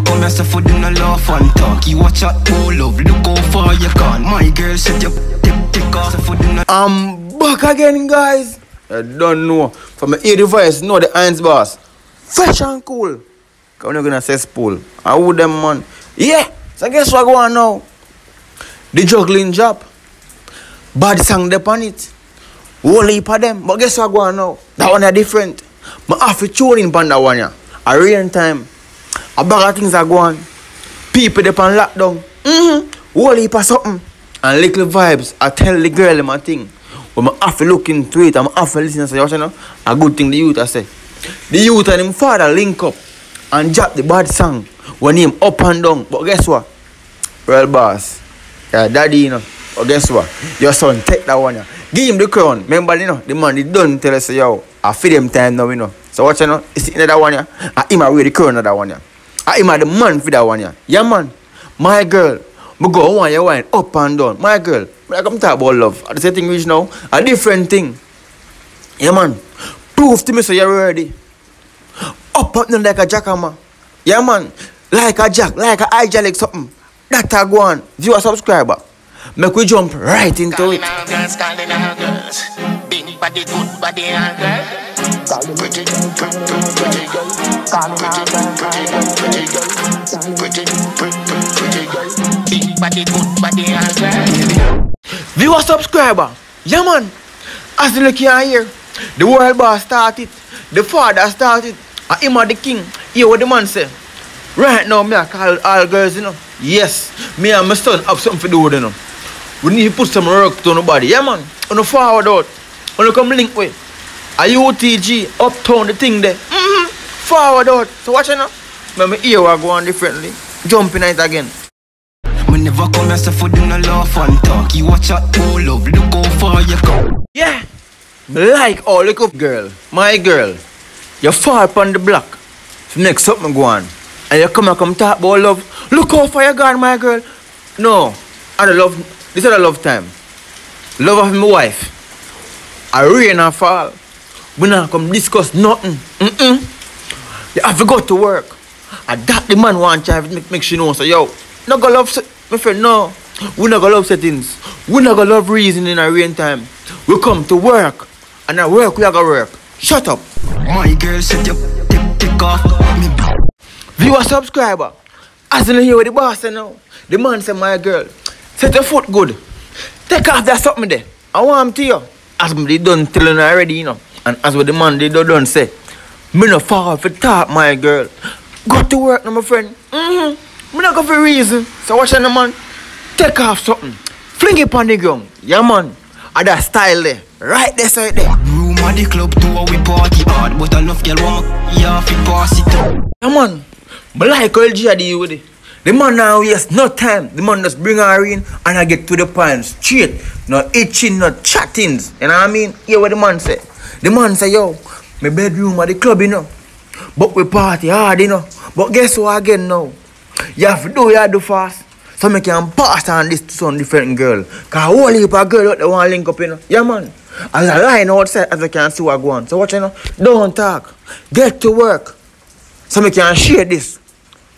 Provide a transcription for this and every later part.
come here, so for them no laugh and talk. You watch out, oh love, look how far you gone. My girl said you take off, so for them no. I'm back again, guys. I don't know. From my ear device, know the Heinz boss. Fresh and cool. Come on, gonna say spool. I would them, man. Yeah. So guess what going on now? The juggling job. Bad song dep on it. Whole heap of them. But guess what going on now? That one are different. I have to tune in on that one, yeah. A rain time. A bag of things are going. People dep on lockdown. Whole heap of something. And little vibes. I tell the girl my thing. But I have to look into it. I have to listen and say, you know, a good thing the youth I say. The youth and him father link up and drop the bad song when him up and down. But guess what? Real boss. Yeah, daddy, you know. But guess what? Your son take that one. Yeah. Give him the crown. Remember, you know, the man he done tell us, yo, I feed him time now, you know. So watch, you know, you see that one, yeah. I him wear the crown of that one, yeah. I him the man for that one, yeah. Yeah, man. My girl. I go on your wine up and down. My girl. I come talk about love. At the same thing which now, a different thing. Yeah, man. Prove to me so you're ready. Up and down like a jackhammer. Yeah, man. Like a jack, like a hijack, something. That I go on. If you are a subscriber, make we jump right into it. Calling out girls. Big body, good body, and girl. Pretty, pretty girl. Pretty girl. Big body, good body, and girl. Viewer subscriber. Yeah, man. As you look here, the world boss started. The father started. And him are the king. Hear what the man say. Right now, me I call all girls, you know. Yes, me and my son have something to do with, you know. We need to put some work to nobody. Yeah, man. On the forward out. On the come link with. A UTG, uptown, the thing there. Forward out. So watch it now. My ear will go on differently. Jumping it again. Me never come here, so for them no laugh and talk. You watch out, oh love, look how far you go. Yeah. Me like all look up girl. My girl. You fall upon the block. Next something go on. And you come talk about love. Look how far you gone, my girl. No. I don't love. This is a love time. Love of my wife. I rain and fall. We not come discuss nothing. You have to go to work. And that the man want to make sure you know. So yo, not gonna love my friend, no. We not gonna love settings. We not gonna love reason in a rain time. We come to work. And at work we are gonna work. Shut up. My girl said you take off me. Viewer subscriber. As you hear what the boss say now. The man said, my girl, set your foot good. Take off that something there. I want him to you. As they done telling already, you know. And as what the man they done say. Me no fall for talk, my girl. Go to work now, my friend. Me not go for reason. So watch the man. Take off something. Fling it on the ground. Yeah, man. And that style there. Right there, side there. Room at the club too, we party hard. But enough girl want yeah, fi pass it out. Yeah, man. But like LG deal with it. The man now waste no time. The man just bring her in and I get to the point straight. No itching, no chattings. You know what I mean? Hear what the man say. The man say, yo, my bedroom at the club, you know. But we party hard, you know. But guess what again now? You have to do fast. So I can pass on this to some different girl. Cause whole heap of girl out there want to link up, you know. Yeah, man. As I line outside, as I can see what go on. So watch, you know. Don't talk. Get to work. So I can share this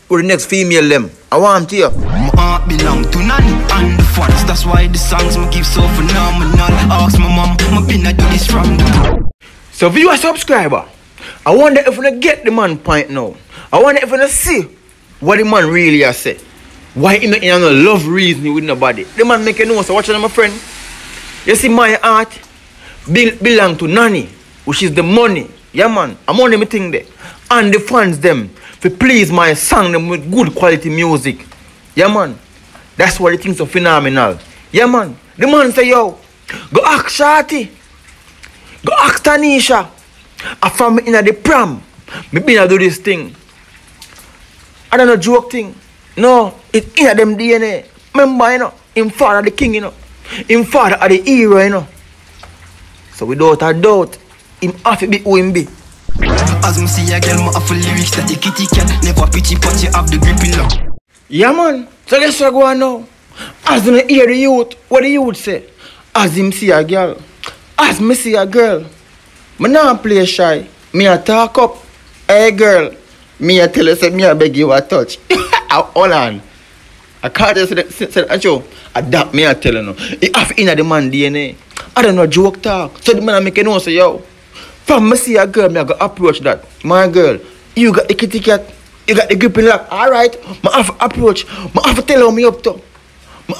with the next female them. I want to you. My heart belong to Nanny and the fans. That's why the songs me give so phenomenal. Ask my mom, my been do this from the. So if you a subscriber, I wonder if you get the man point now. I wonder if you see what the man really has said. Why he make no love reasoning with nobody. The man make you know, so watch it, my friend. You see, my heart belong to Nanny, which is the money. Yeah, man. I'm on everything there. And the fans them to please my song them with good quality music. Yeah, man. That's why the things are phenomenal. Yeah, man. The man say, yo, go ask Shorty. Go ask Tanisha. I found me in the pram. Me been do this thing. I don't know joke thing. No, it's in them DNA. Remember, you know, him father the king, you know. Him father are the hero, you know. So without a doubt, him have to be who him be. As me see a girl, me have a lyrics that the kitty cat. Never pity, but you have the grip in love. Yeah, man. So guess what go on now? As you hear the youth, what the youth say? As him see a girl, as me see a girl, me not play shy. Me a talk up. Hey girl, Me I tell you, say me I beg you a touch. Hold on. I can't just say Joe. Adapt me I tell you no. It have in the man DNA. I don't know joke talk. So the man I make you know say yo. From me see a girl, me I go approach that. My girl, you got the kitty cat, you got the gripping lock. Alright, I have to approach. I have to tell her me up to.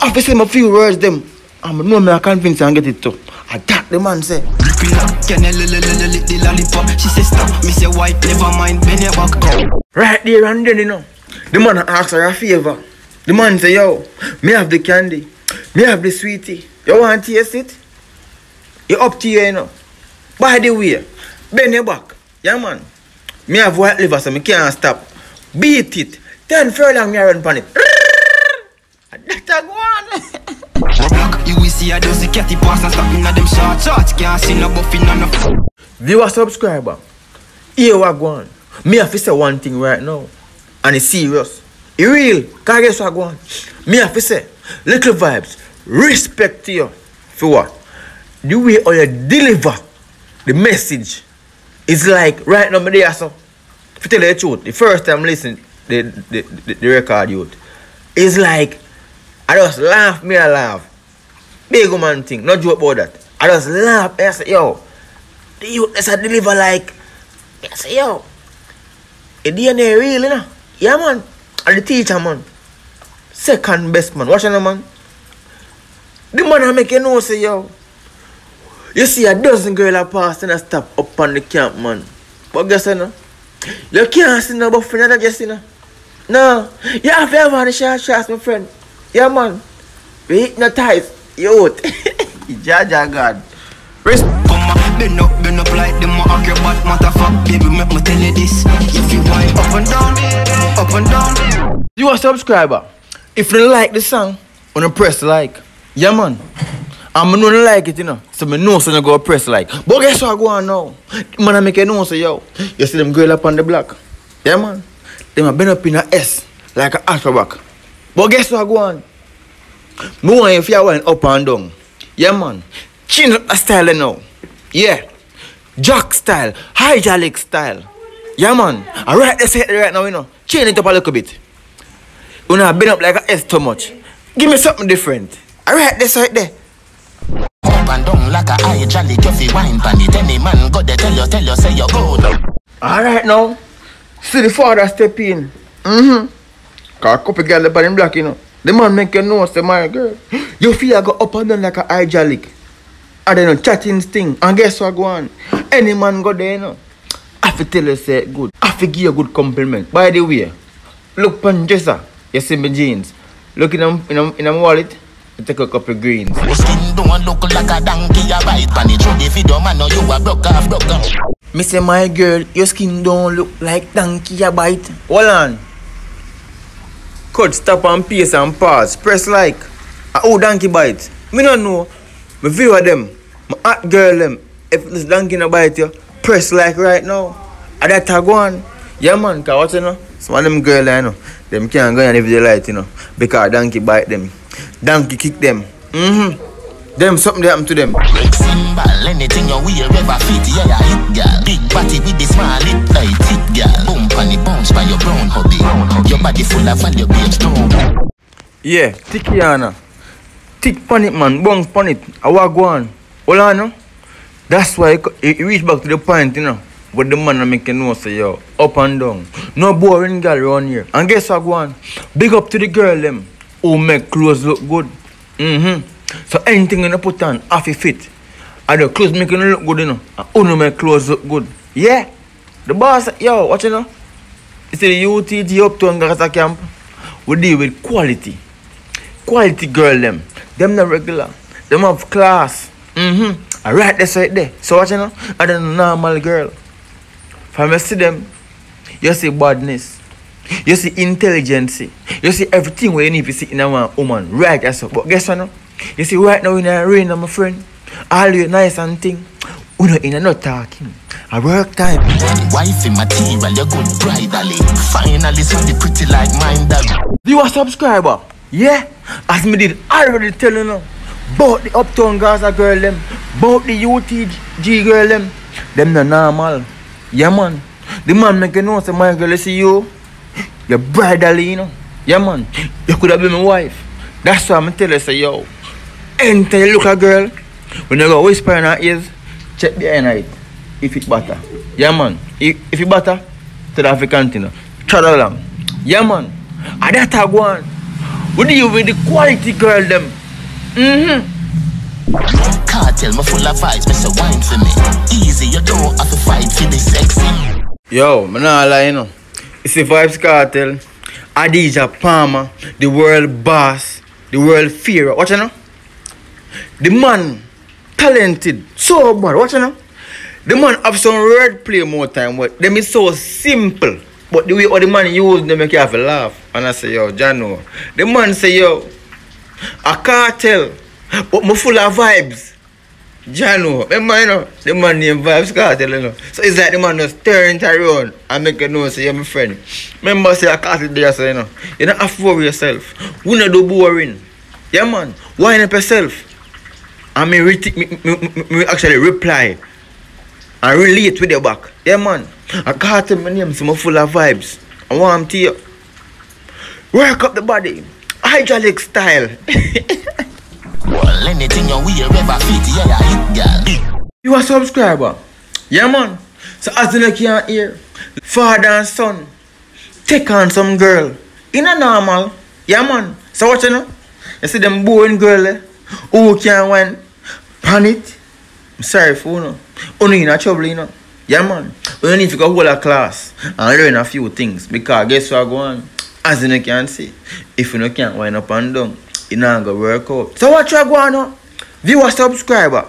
I have to say my few words them. I'm know me I convince and get it too. That the man say. Gripping up, can I lick the lollipop? She says stop, me say white, never mind, bend your back. Right there and then, you know. The man asks her a favor. The man say, yo, me have the candy. Me have the sweetie. You want to taste it? You up to you, you know. By the way, bend your back. Yeah, man. Me have white liver, so me can't stop. Beat it. 10 furlong, me run on it. That's a one. You will see I does the catty pass and stop in them shorts. Can't see no buffing on the Viewer subscriber. Here we go on. Me have to say one thing right now. And it's serious. It real. Cause guess what go on? Me have to say little vibes. Respect to you. For what? The way how you deliver the message is like right now me there so. To tell you the truth, the first time listening the record youth. It's like I just laugh, me I laugh. Big man thing, not joke about that. I just laugh, I say, yo, the youth let's deliver like, I say, yo, the DNA real, you know? Yeah, man. And the teacher, man. Second best, man. Watch out, man. The man I make you know, say, yo, you see a dozen girl a pass and a stop up on the camp, man. But guess what, no? You can't see no buffing, not just, you know? No. You have to have on the short shots, my friend. Yeah, man. We hypnotize. Youth. Jaja God. Come bend up like them acrobat motherfucker. Baby, make me tell you this. If you wind up and down, up and down. You a subscriber. If you like the song, wanna press like. Yeah, man. I'm not like it, you know. So me know so I go press like. But guess what I go on now? Man, I make you know so yo. You see them girl up on the block. Yeah, man. Them a been up in a S like a acrobat. But guess what I go on? Me want if you went up and down. Yeah, man. Change up the style now. Yeah. Jack style. Hydraulic style. Yeah, man. Alright, let's hit it right now, you know. Change it up a little bit. You know, I've been up like a S too much. Give me something different. Alright, that's right there. Up and down like a hydraulic, if you wine pan it. Any man go there, tell you, say you good. Alright now. See the father step in. Cause a couple girls up on him black, you know. The man make you know, say my girl. You feel I go up and down like a hydraulic. And then chatting thing. And guess what go on? Any man go there, you know. I have to tell you say good. I have to give you a good compliment. By the way, look pan dresser. You see my jeans. Look in my wallet. You take a couple greens. Your skin don't look like a donkey, you bite pan it. If you don't man, you a broke off. Me say my girl, your skin don't look like donkey, you bite. Hold on. Cut, stop and pace and pause. Press like. Oh, donkey bite. Me don't know. Me view them. My hot girl them. If this donkey no bite you, press like right now. And that go on. Yeah, man. Cause what you know? Some of them girls, you know, them can't go and if they light, you know. Because donkey bite them. Donkey kick them. Them something happen to them. Big symbol, anything you wear ever fit, yeah, hit girl. Big body with the small lip, like thick girl. Boom, pan it bounce by your brown hobby. Your body full of value, babe, strong. Yeah, thick yana. Thick pan it, man. Bounce pan it. I walk go on. Hold on, no? That's why it reach back to the point, you know. But the man I make you know, say, yo, up and down. No boring girl around here. And guess what go on? Big up to the girl, them, who make clothes look good. So anything you put on, half it fit. And the clothes make you look good, you know. And who make clothes look good. Yeah. The boss, yo, watch you know. It's the UTG Uptown Gaza Camp. We deal with quality. Quality girl, them. Them not regular. Them have class. Alright, that's right there. So watch you know. And then normal girl. From you see them, you see badness. You see intelligence. You see everything where you need to see in a woman. Right, that's so. But guess what now? You see right now in a rain, my friend. All you nice and thing. We not in a not talking. I work time. Wifey material, you good bridally. Finally, something pretty like mine that. You a subscriber? Yeah? As me did already tell you now. About the Uptown Gaza girl them. About the UTG girl them. Them not normal. Yeah man. The man make you know, say, my girl, you see you, you're bridally, you know. Yeah, man. You could have been my wife. That's why I'm tell you, say, yo, anytime you look at a girl, when you go whisper in her ears, check behind her, if it butter. Yeah, man. If it butter, tell her if you continue. Try along. Yeah, man. And that's how I go on. We deal with the quality girl, them. Cartel, me full of vibes, me say wine for me. Easy, you don't have to fight for the sexy. Yo, I'm not lying, you know. It's the Vybz Kartel, Adidja Palmer, the world boss, the world fearer. Watch you know? The man, talented, so bad. Watch you know? The man have some word play more time, but them is so simple. But the way all the man use them make you have a laugh. And I say, yo, Jano. The man say, yo, a cartel, but me full of vibes. Jano, remember, you know, the man named Vybz Kartel, you know. So it's like the man just turn it around and make you know, say, you're my friend. Remember, say, a cartel there, so, you know. You don't have to worry yourself. We not do boring. Yeah, man. Wind up yourself. And me actually reply and relate with your back. Yeah, man. A cartel, my name, so I'm full of vibes. I want to you. Work up the body. Hydraulic style. Well, anything you wear ever fit, yeah, hit, girl. You a subscriber? Yeah, man. So as you can't hear, father and son take on some girl. In a normal. Yeah, man. So what you know? You see them boring girl, who can win? Pan it. I'm sorry for you know. Only in a trouble, you know. Yeah, man. You need to go hold a class and learn a few things. Because guess what go on? As you can see, if you can't wind up and down, it's not going to work out. So what you going on? Viewer, subscriber.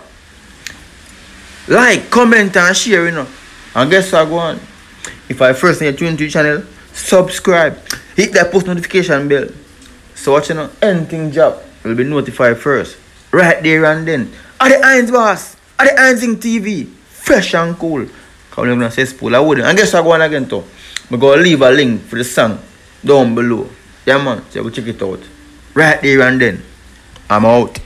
Like, comment and share, you know. And guess what go on? If I first tune into the channel, subscribe. Hit that post notification bell. So what you know, anything job will be notified first. Right there and then. At the Heinz Boss. At the Heinzing TV. Fresh and cool. Come on, I'm spool. I wouldn't. And guess what go on again too? I'm going to leave a link for the song down below. Yeah, man. So go check it out. Right there and then. I'm out.